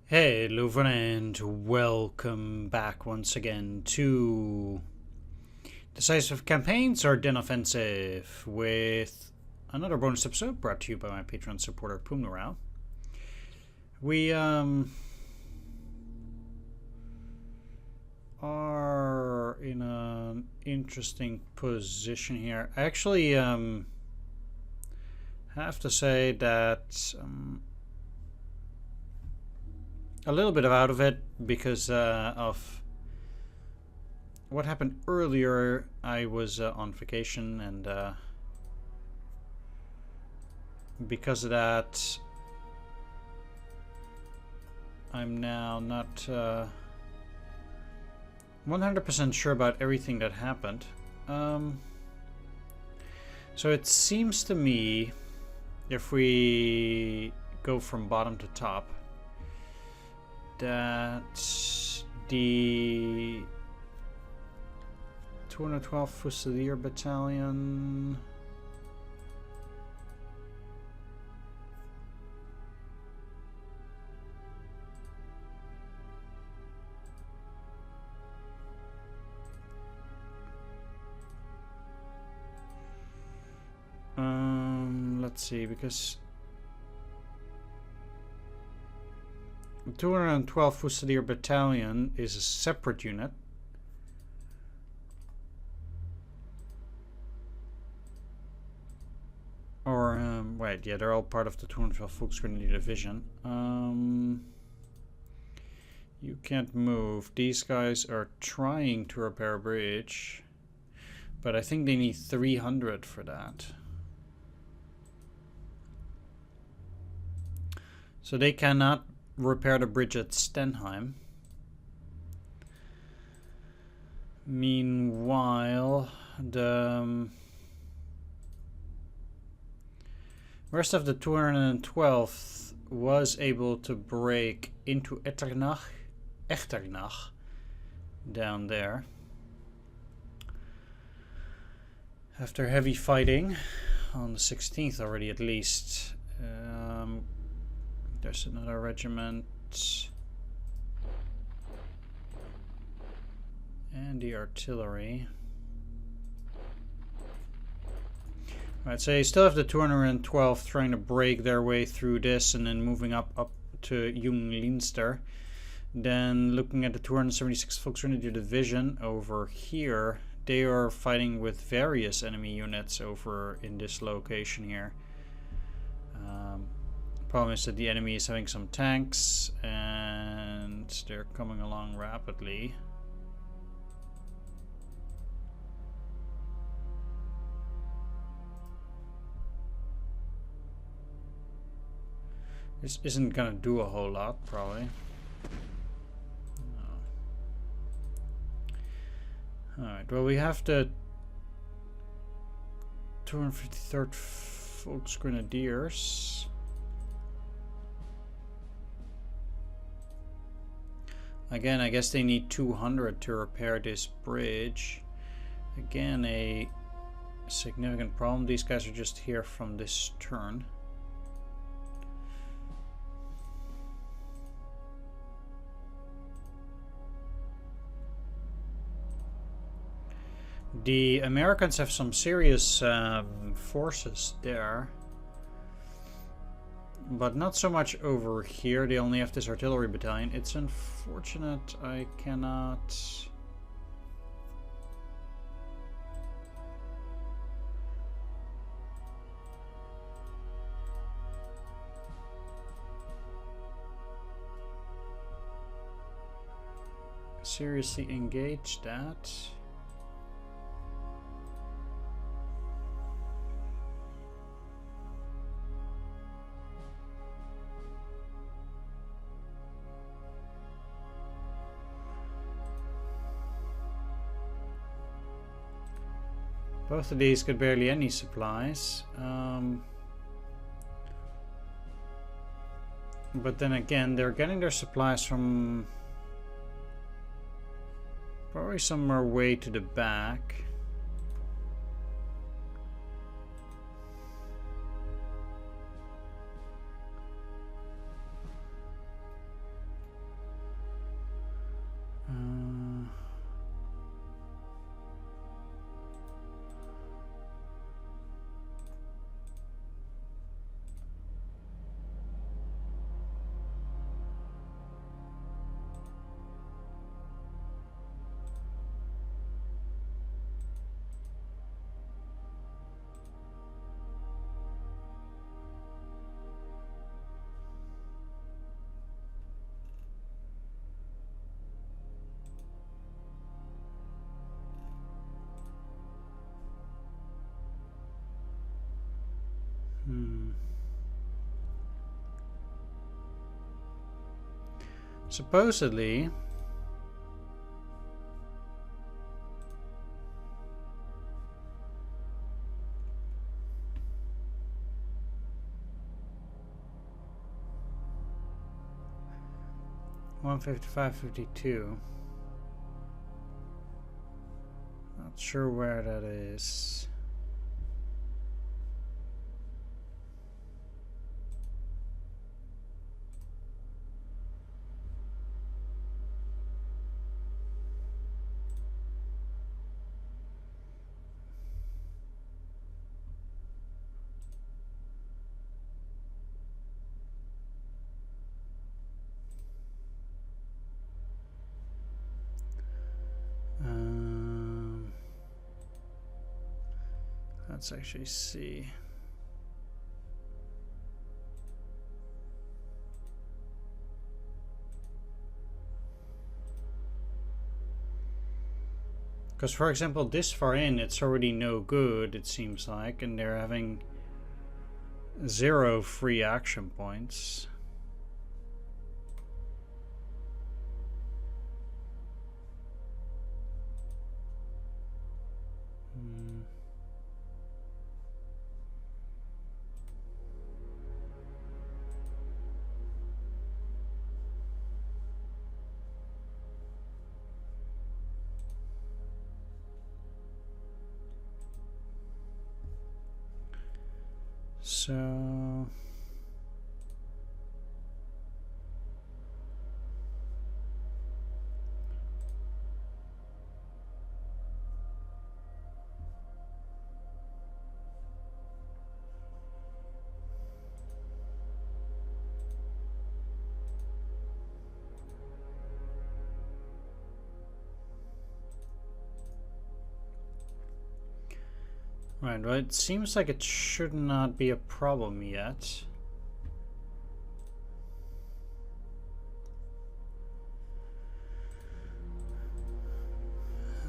Hello and welcome back once again to Decisive Campaigns, Ardennes Offensive, with another bonus episode brought to you by my Patreon supporter Pumnoral. We are in an interesting position here. I actually have to say that a little bit out of it because of what happened earlier. I was on vacation, and because of that, I'm now not 100% sure about everything that happened. So it seems to me, if we go from bottom to top, that the 212 Fusilier Battalion let's see, because 212 Fusilier Battalion is a separate unit. Or, wait, yeah, they're all part of the 212 Volksgrenadier Division. You can't move. These guys are trying to repair a bridge, but I think they need 300 for that. So they cannot repair the bridge at Stenheim. Meanwhile, the rest of the 212th was able to break into Echternach down there after heavy fighting on the 16th already, at least. There's another regiment. And the artillery. Alright, so you still have the 212 trying to break their way through this and then moving up to Jung-Leinster. Then looking at the 276 Volksgrenadier Division over here, they are fighting with various enemy units over in this location here. Problem is that the enemy is having some tanks and they're coming along rapidly. This isn't gonna do a whole lot, probably. No. Alright, well, we have the 253rd Volksgrenadiers. Again, I guess they need 200 to repair this bridge. Again, a significant problem. These guys are just here from this turn. The Americans have some serious forces there, but not so much over here. They only have this artillery battalion. It's unfortunate I cannot... seriously engage that. Both of these get barely any supplies. But then again, they're getting their supplies from probably somewhere way to the back. Supposedly, $155.52. Not sure where that is. Let's actually see. Because, for example, this far in, it's already no good, it seems like, and they're having 0 free action points. So right, well, it seems like it should not be a problem yet.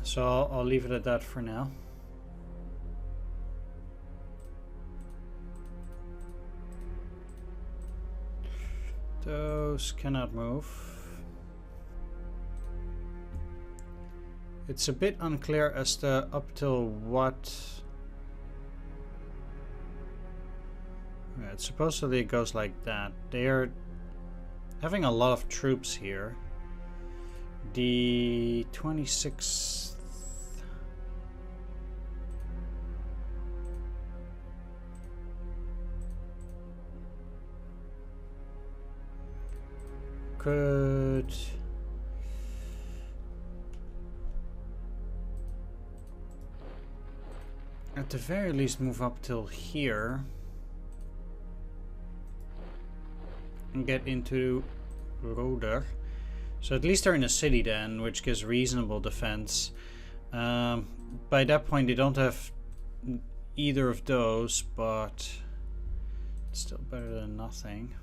So I'll leave it at that for now. Those cannot move. It's a bit unclear as to up till what. Yeah, supposedly it goes like that. They are having a lot of troops here. The 26th. Could at the very least move up till here and get into Roder. So at least they're in a city then, which gives reasonable defense. By that point they don't have either of those, but it's still better than nothing.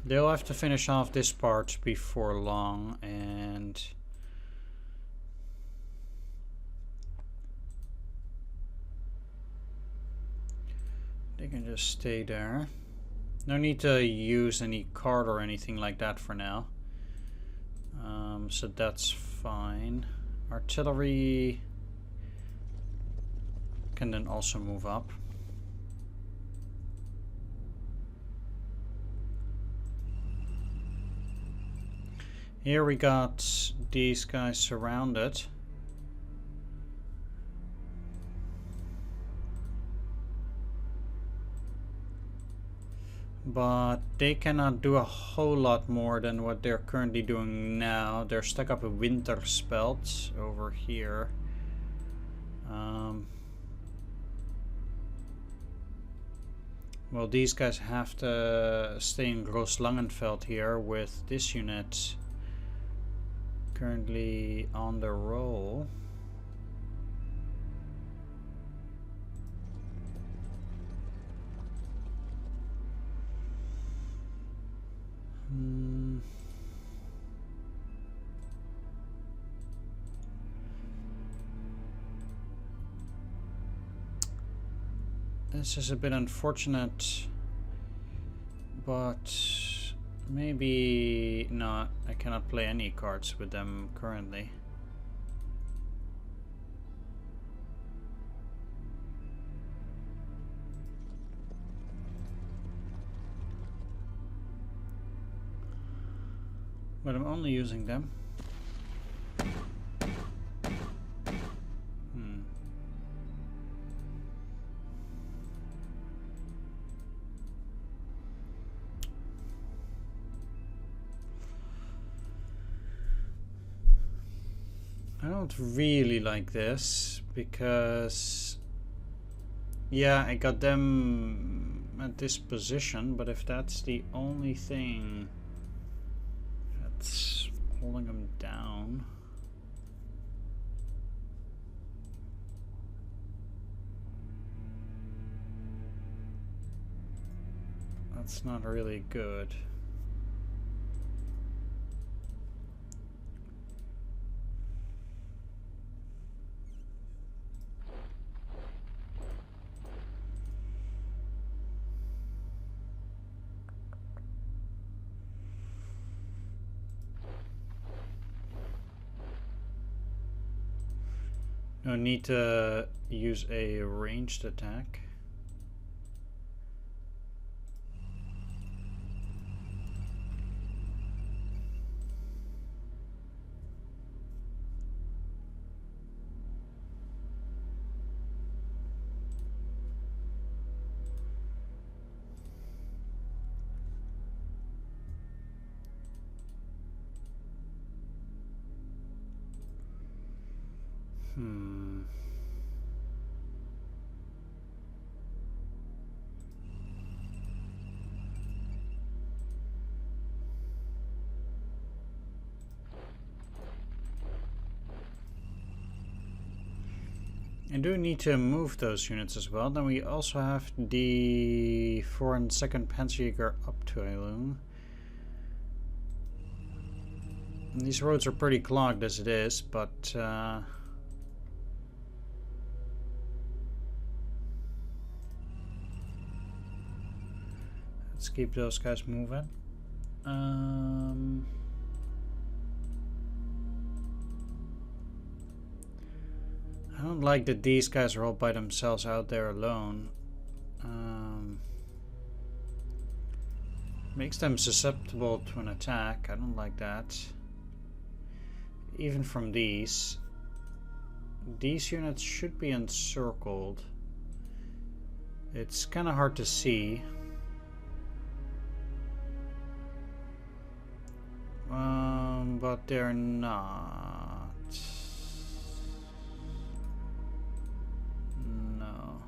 They'll have to finish off this part before long, and they can just stay there. No need to use any card or anything like that for now. So that's fine. Artillery can then also move up. Here we got these guys surrounded. But they cannot do a whole lot more than what they're currently doing now. They're stuck up a winter spelt over here. Well, these guys have to stay in Großlangenfeld here with this unit currently on the roll. This is a bit unfortunate, but maybe not. I cannot play any cards with them currently. But I'm only using them. I don't really like this because, yeah, I got them at this position, but if that's the only thing that's holding them down, that's not really good. No need to use a ranged attack. I do need to move those units as well. Then we also have the 4 and 2nd Panzer up to Eilung. These roads are pretty clogged as it is, but let's keep those guys moving. I don't like that these guys are all by themselves out there alone. Makes them susceptible to an attack. I don't like that. Even from these units should be encircled. It's kind of hard to see. But they're not. No.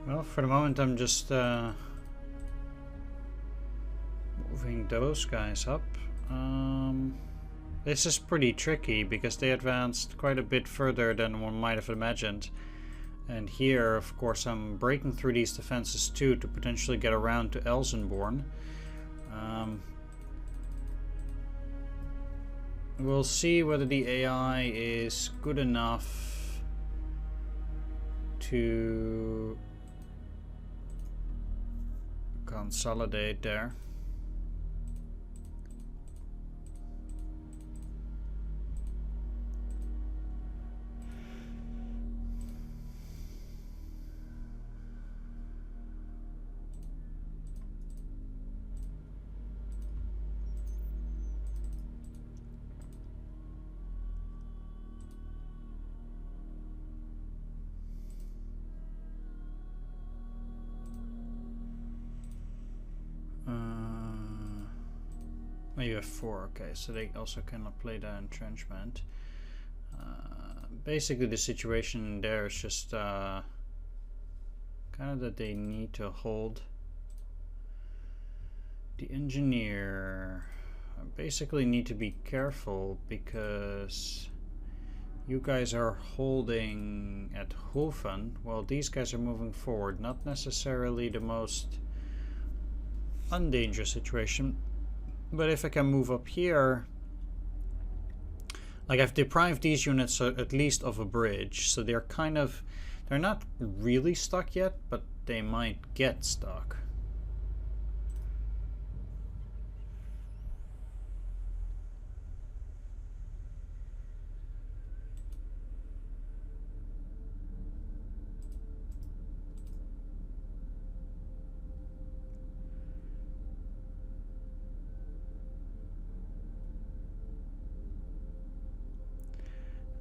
Well, for the moment I'm just moving those guys up. This is pretty tricky because they advanced quite a bit further than one might have imagined. And here, of course, I'm breaking through these defenses too to potentially get around to Elsenborn. We'll see whether the AI is good enough to consolidate there. You have 4, okay, so they also cannot play the entrenchment. Basically the situation there is just kind of that they need to hold The engineer. I basically need to be careful because you guys are holding at Hofen while these guys are moving forward. Not necessarily the most undangerous situation, but if I can move up here, like I've deprived these units at least of a bridge, so they're not really stuck yet, but they might get stuck.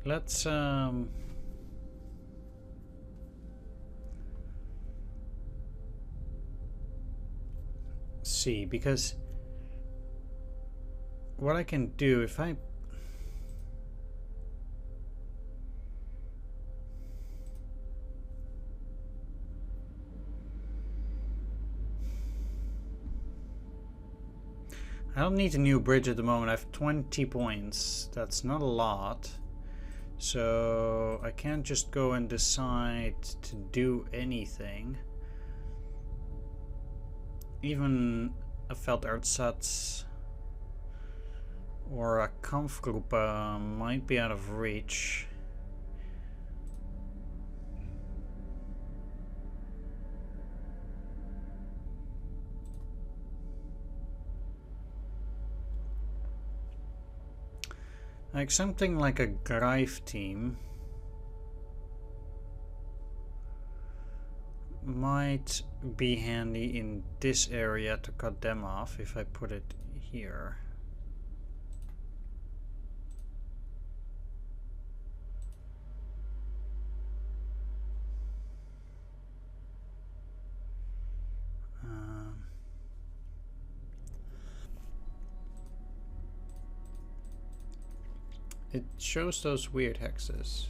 Let's see, because what I can do if I don't need a new bridge at the moment. I have 20 points. That's not a lot. So I can't just go and decide to do anything. Even a Feldartsatz or a Kampfgruppe might be out of reach. Like something like a Greif team might be handy in this area to cut them off if I put it here. It shows those weird hexes.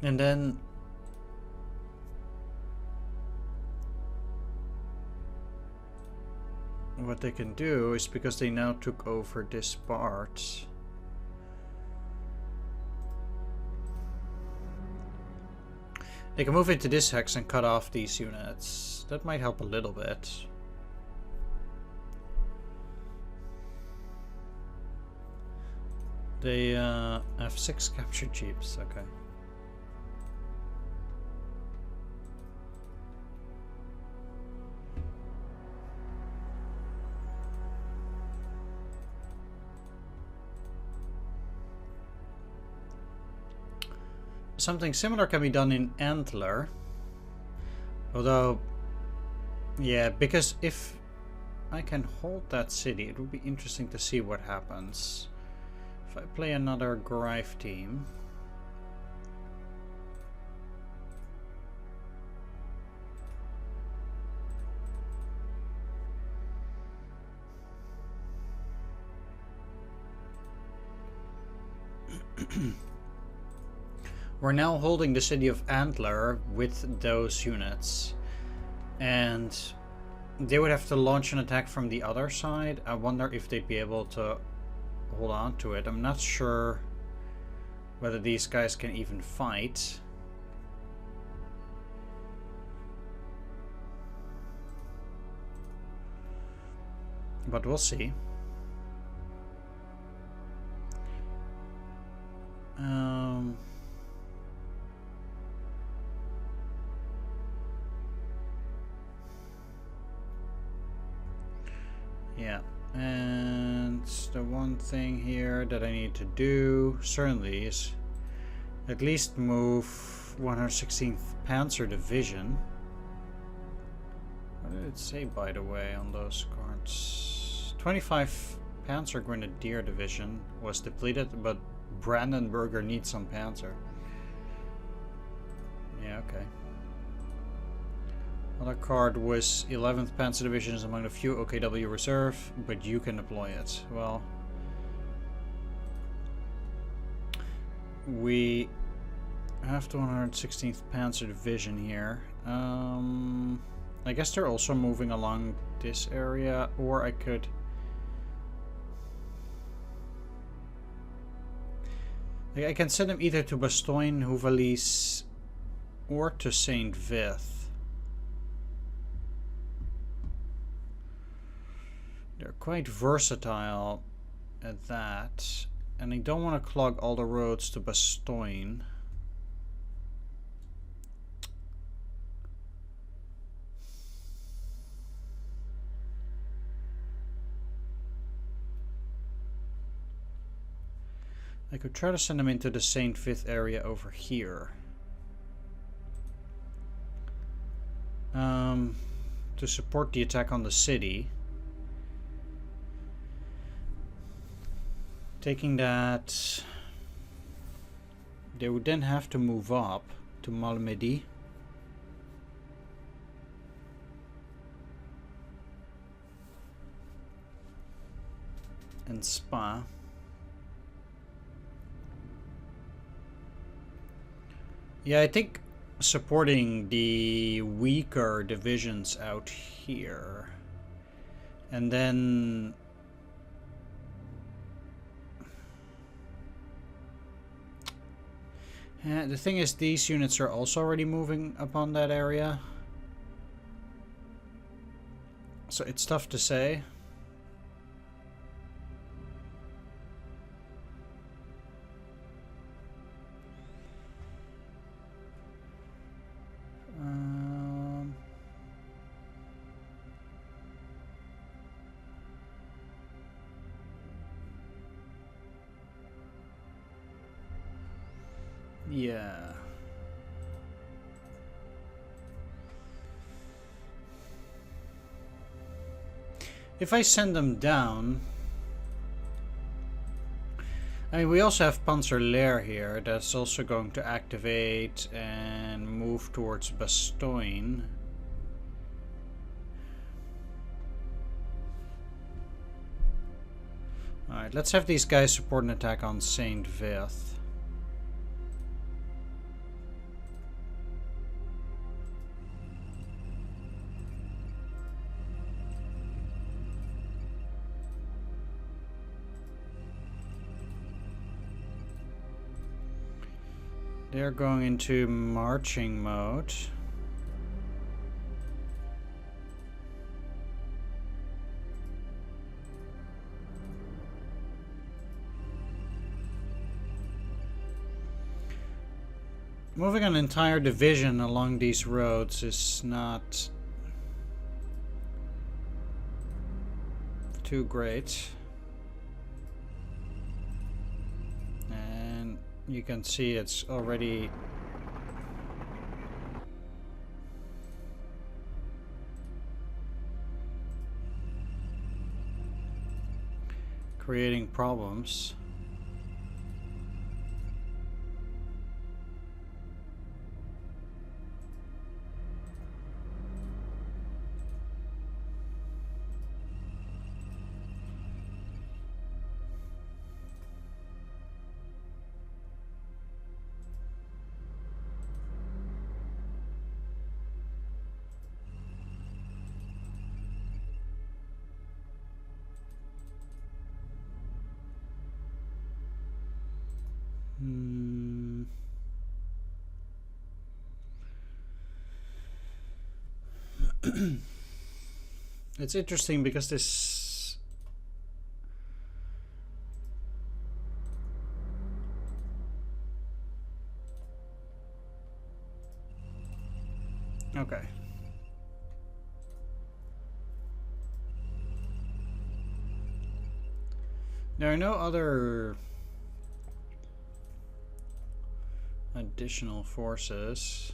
And then what they can do is, because they now took over this part, they can move into this hex and cut off these units. That might help a little bit. They have 6 captured jeeps, okay. Something similar can be done in Antler. Although, yeah, because if I can hold that city, it would be interesting to see what happens. If I play another Greif team. We're now holding the city of Antler with those units, and they would have to launch an attack from the other side. I wonder if they'd be able to hold on to it. I'm not sure whether these guys can even fight. But we'll see. Yeah, and the one thing here that I need to do certainly is at least move 116th Panzer Division. What did it say, by the way, on those cards? 25 Panzer Grenadier Division was depleted, but Brandenburger needs some Panzer. Yeah, okay. Other card was 11th Panzer Division is among the few OKW reserve, but you can deploy it. Well, we have the 116th Panzer Division here. I guess they're also moving along this area, or I could... I can send them either to Bastogne, Houvelis, or to Saint Vith. They're quite versatile at that, and I don't want to clog all the roads to Bastogne. I could try to send them into the Saint Vith area over here. To support the attack on the city. Taking that, they would then have to move up to Malmedy. And Spa. Yeah, I think supporting the weaker divisions out here. And then... the thing is, these units are also already moving upon that area. So it's tough to say. Yeah. If I send them down... I mean, we also have Panzer Lehr here. That's also going to activate and move towards Bastogne. Alright, let's have these guys support an attack on Saint Vith. They're going into marching mode. Moving an entire division along these roads is not too great. And you can see it's already creating problems. It's interesting because this okay. There are no other additional forces.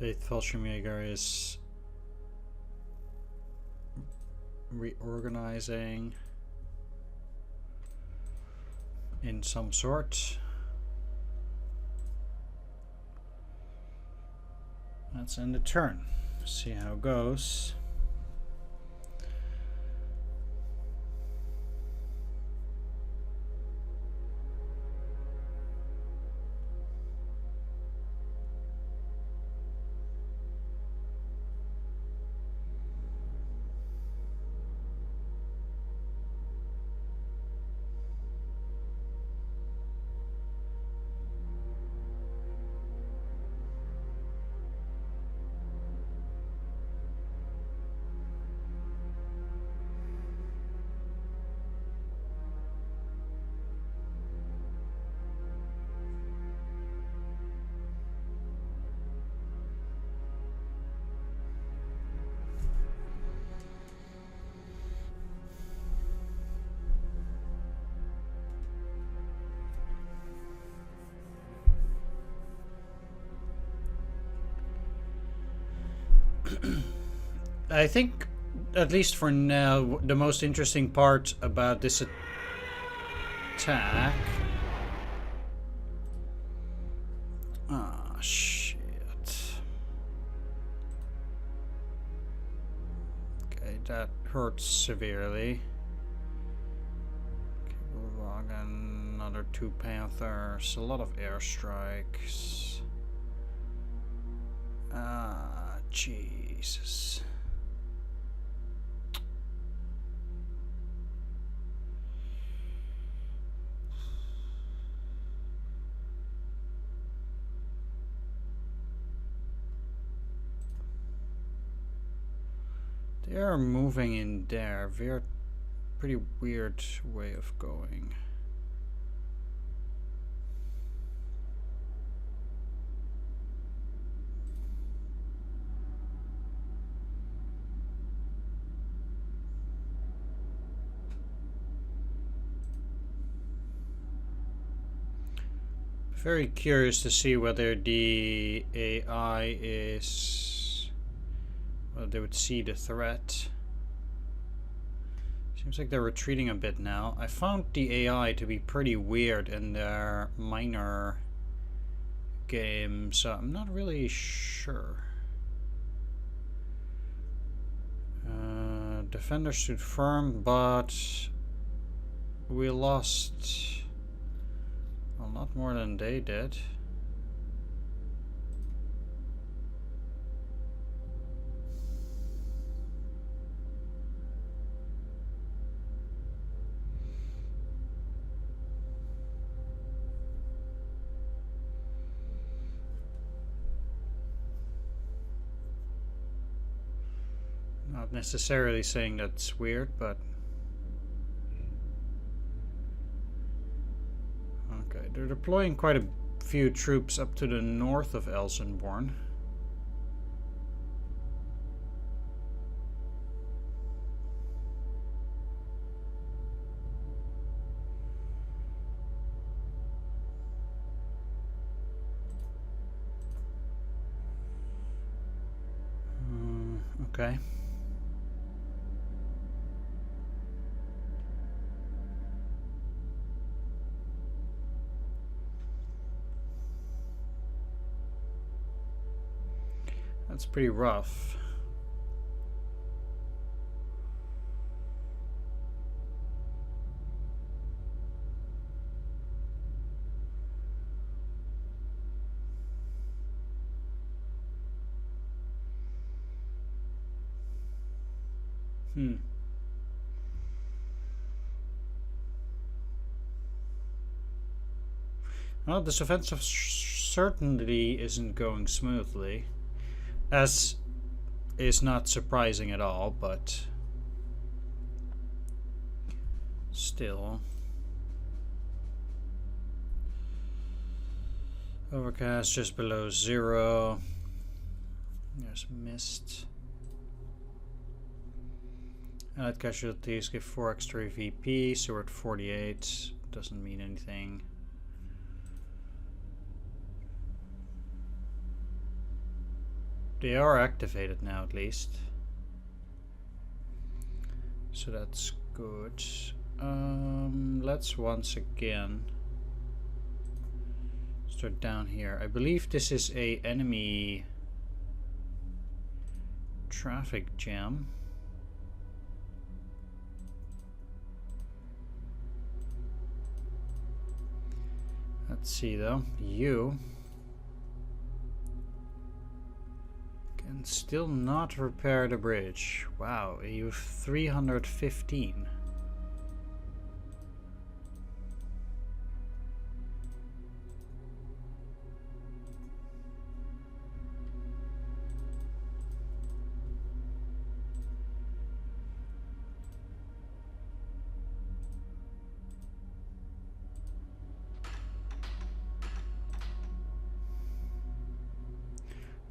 8th Fallschirmjäger is reorganizing in some sort. Let's end the turn. See how it goes. I think, at least for now, the most interesting part about this attack... Ah, shit. Okay, that hurts severely. Okay, Wagen, another 2 Panthers, a lot of airstrikes. Ah, Jesus. They are moving in there. Pretty weird way of going. Very curious to see whether the AI is... well, they would see the threat. Seems like they're retreating a bit now. I found the AI to be pretty weird in their minor game, so I'm not really sure. Defenders stood firm, but we lost a lot more than they did. Not necessarily saying that's weird, but okay, they're deploying quite a few troops up to the north of Elsenborn. Okay. That's pretty rough. Well, this offensive certainly isn't going smoothly. As is not surprising at all, but still. Overcast just below 0. There's mist. Allied casualties give 4 extra VP, so we're at 48. Doesn't mean anything. They are activated now, at least. So that's good. Let's once again start down here. I believe this is a enemy traffic jam. Let's see though. You can still not repair the bridge. Wow, you have 315.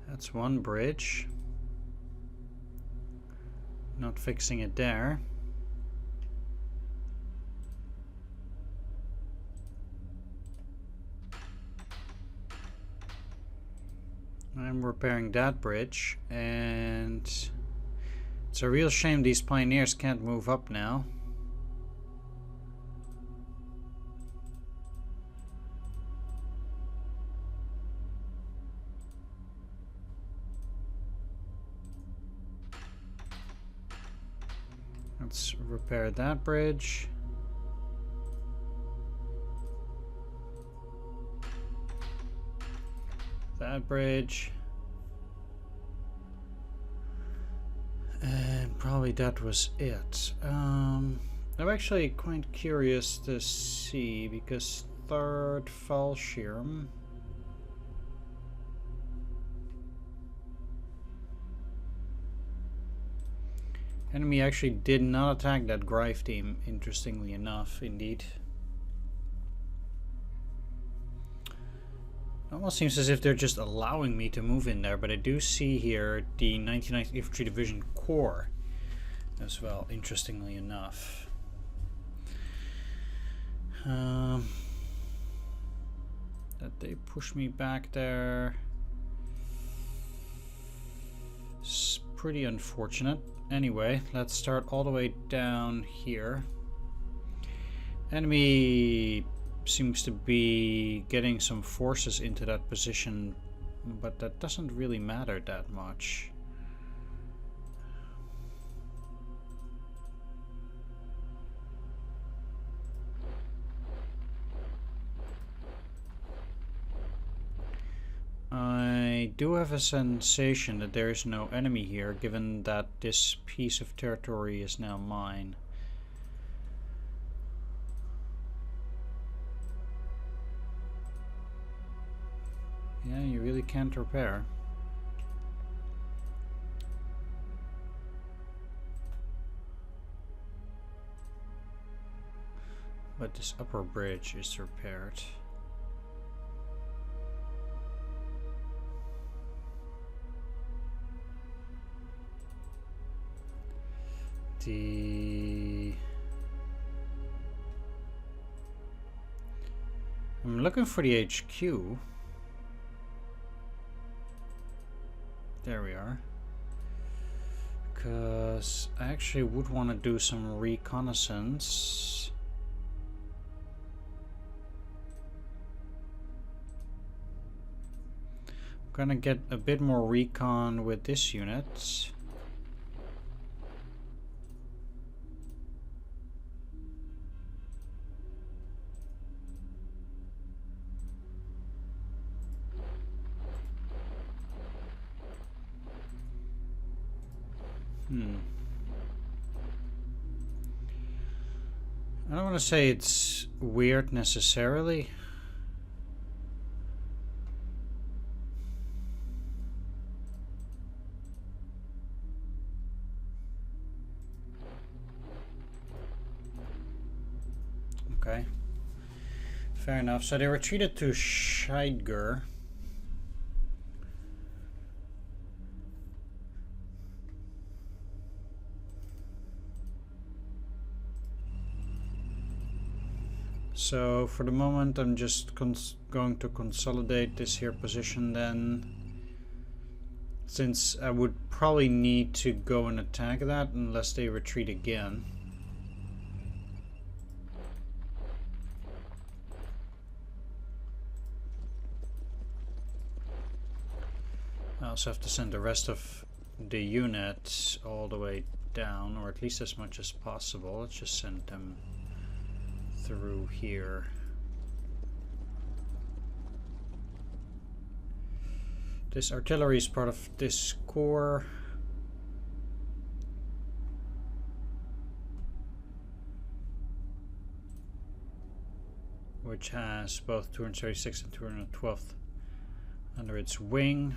That's one bridge. Not fixing it there. I'm repairing that bridge, and it's a real shame these pioneers can't move up now. Let's repair that bridge. That bridge. And probably that was it. I'm actually quite curious to see, because third Fallschirm. Enemy actually did not attack that Greif team, interestingly enough, indeed. It almost seems as if they're just allowing me to move in there, but I do see here the 99th Infantry Division Corps as well, interestingly enough. That they push me back there. It's pretty unfortunate. Anyway, let's start all the way down here. Enemy seems to be getting some forces into that position, but that doesn't really matter that much. I do have a sensation that there is no enemy here, given that this piece of territory is now mine. Yeah, you really can't repair. But this upper bridge is repaired. I'm looking for the HQ. There we are. Because I actually would want to do some reconnaissance. I'm gonna get a bit more recon with this unit. I don't want to say it's weird necessarily. Okay. Fair enough. So they retreated to Scheidger. So for the moment I'm just going to consolidate this here position then. since I would probably need to go and attack that unless they retreat again. I also have to send the rest of the unit all the way down, or at least as much as possible. Let's just send them through here. This artillery is part of this corps. Which has both 236 and 212th under its wing.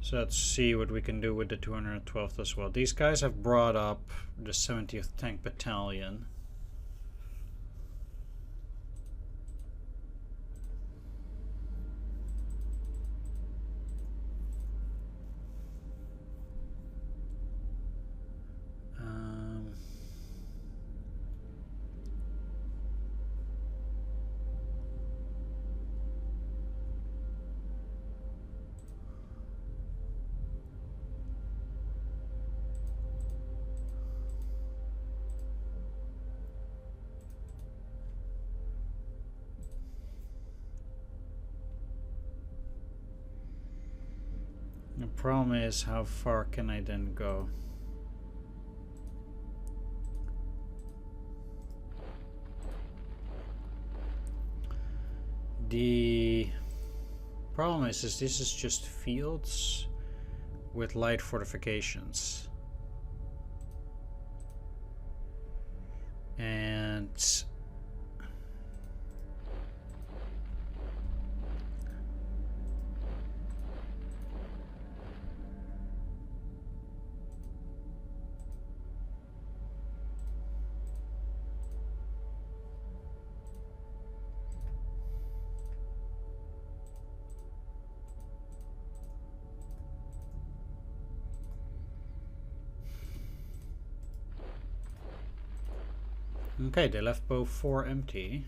So let's see what we can do with the 212th as well. These guys have brought up the 70th Tank Battalion. The problem is, how far can I then go? The problem is this is just fields with light fortifications. And okay, they left both 4 empty.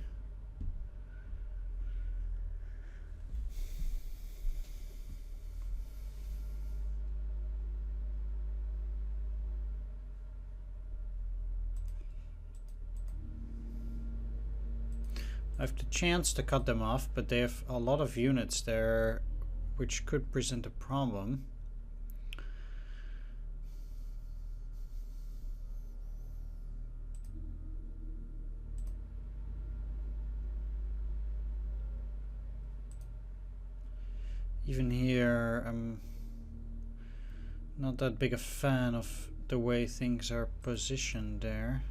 I have the chance to cut them off, but they have a lot of units there, which could present a problem. Even here, I'm not that big a fan of the way things are positioned there.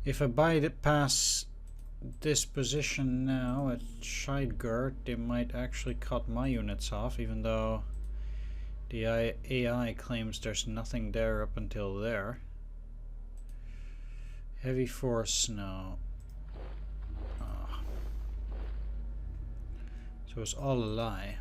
If I bypass this position now at Scheidgert, they might actually cut my units off, even though the AI claims there's nothing there up until there. Heavy force snow. So it's all a lie.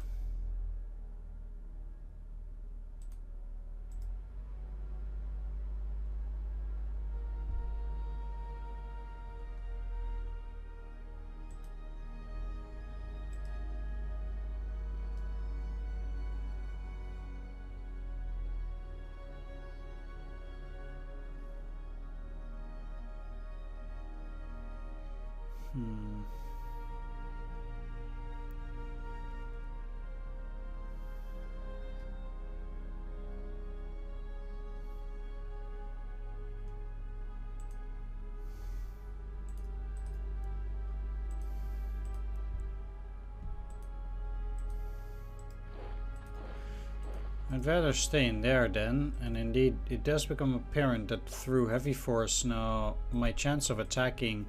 I'd rather stay in there then, and indeed it does become apparent that through heavy force now my chance of attacking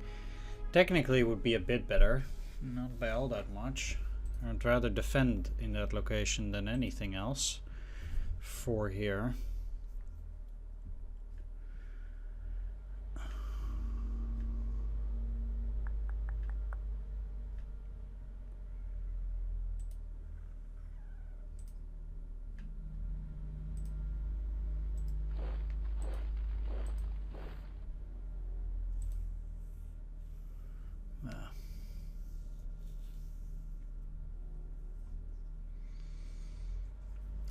technically would be a bit better, not by all that much. I'd rather defend in that location than anything else for here.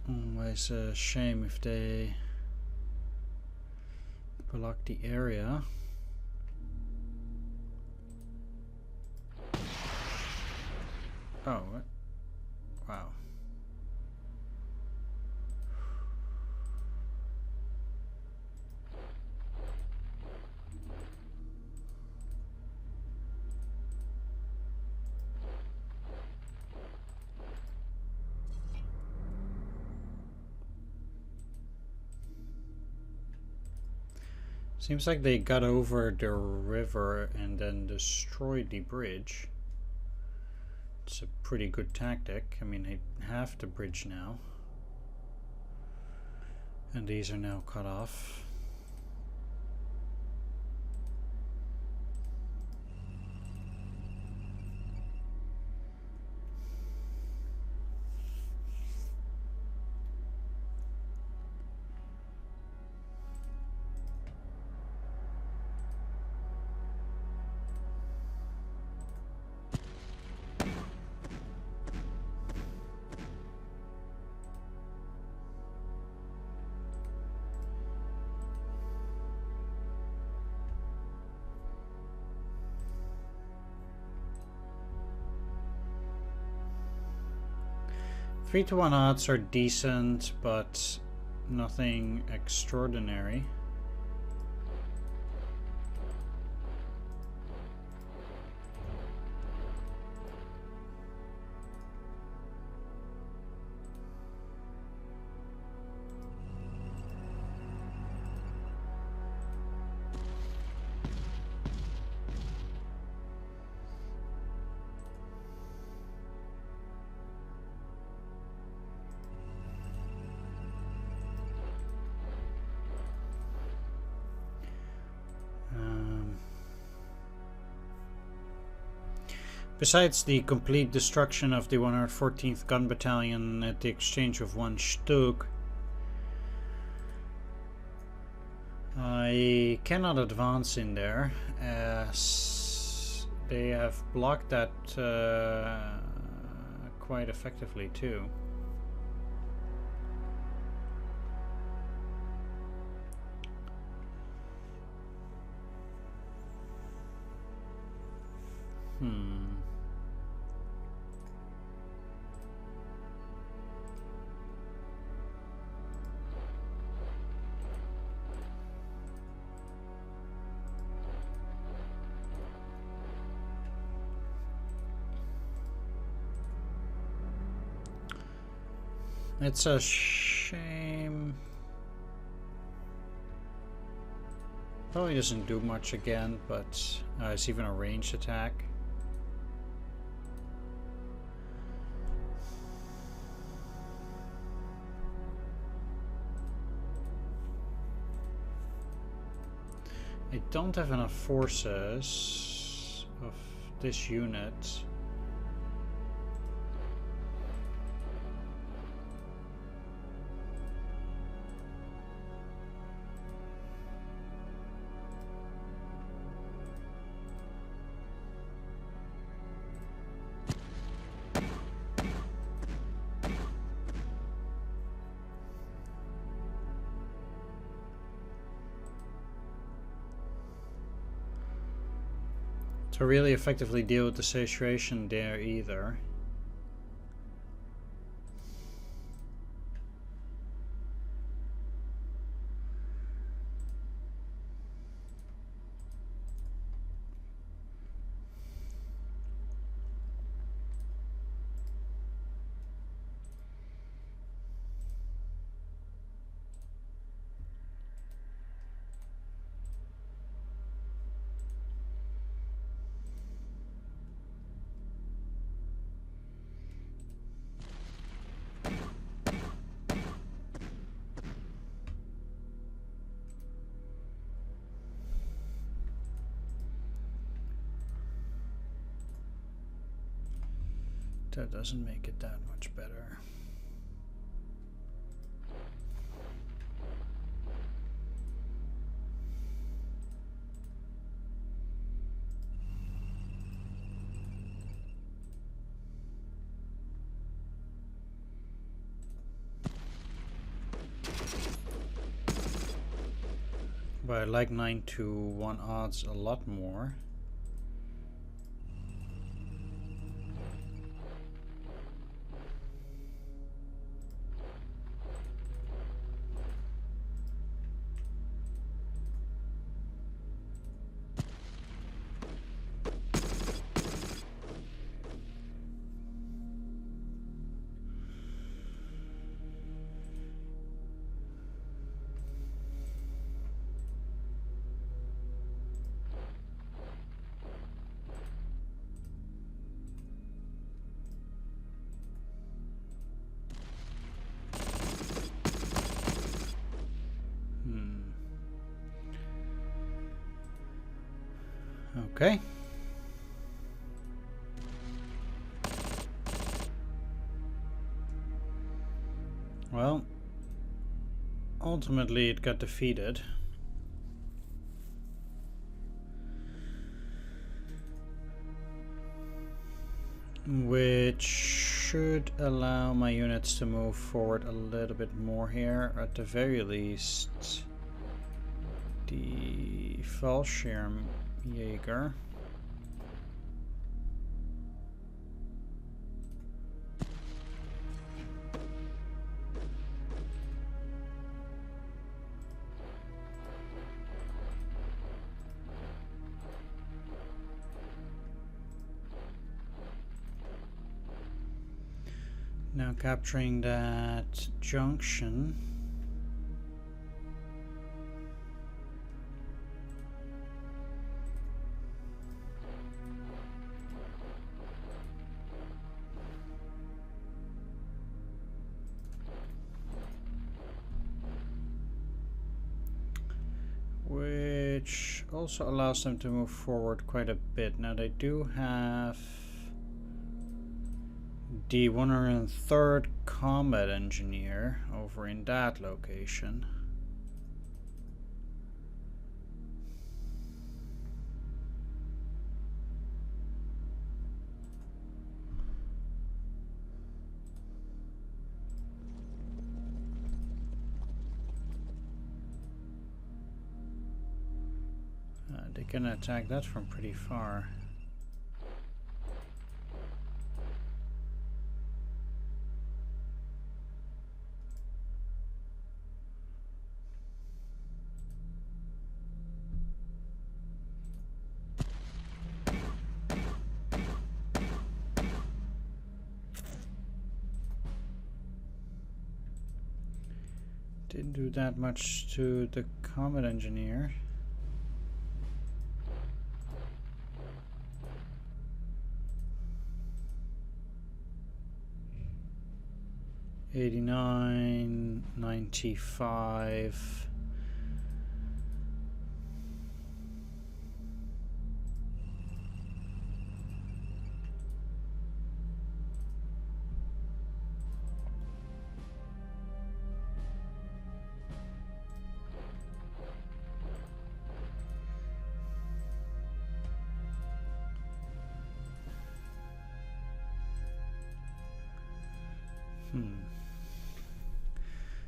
Always a shame if they block the area. Oh, wow. Seems like they got over the river and then destroyed the bridge. It's a pretty good tactic. I mean, they have the bridge now. And these are now cut off. Three to 1 odds are decent, but nothing extraordinary. Besides the complete destruction of the 114th Gun Battalion at the exchange of 1 Stug, I cannot advance in there as they have blocked that quite effectively too. It's a shame. Probably doesn't do much again, but it's even a ranged attack. I don't have enough forces of this unit. To really effectively deal with the saturation there either. That doesn't make it that much better. But I like 9 to 1 odds a lot more. Okay. Well, ultimately it got defeated. Which should allow my units to move forward a little bit more here. At the very least, the Fallschirmjäger. Now capturing that junction. Which also allows them to move forward quite a bit. Now they do have the 103rd Combat Engineer over in that location. They can attack that from pretty far. Didn't do that much to the Combat Engineer. $89, $95.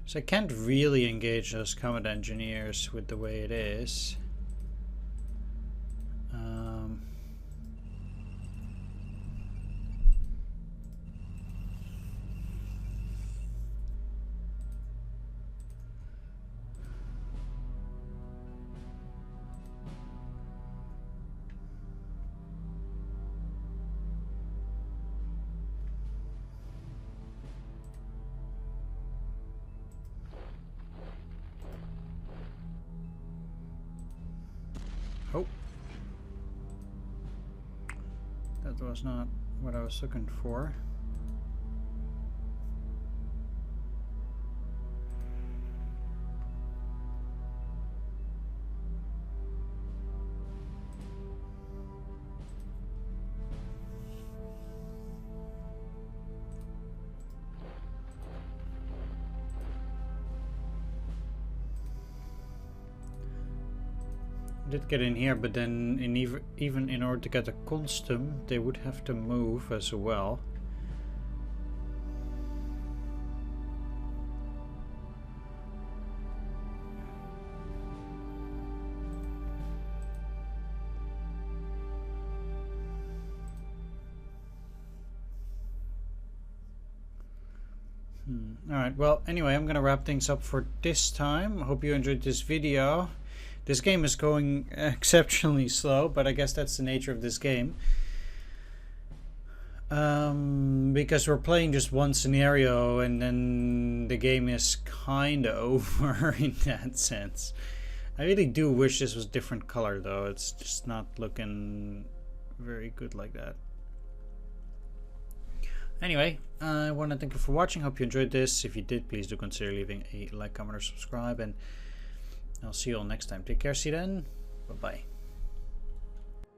So I can't really engage those combat engineers with the way it is. Oh, that was not what I was looking for. Did get in here, but then even in order to get a constum, they would have to move as well. Alright, well, anyway, I'm gonna wrap things up for this time. Hope you enjoyed this video. This game is going exceptionally slow, but I guess that's the nature of this game. Because we're playing just one scenario and then the game is kind of over in that sense. I really do wish this was different color though. It's just not looking very good like that. Anyway, I want to thank you for watching. Hope you enjoyed this. If you did, please do consider leaving a like, comment, or subscribe. And I'll see you all next time. Take care. See you then. Bye-bye.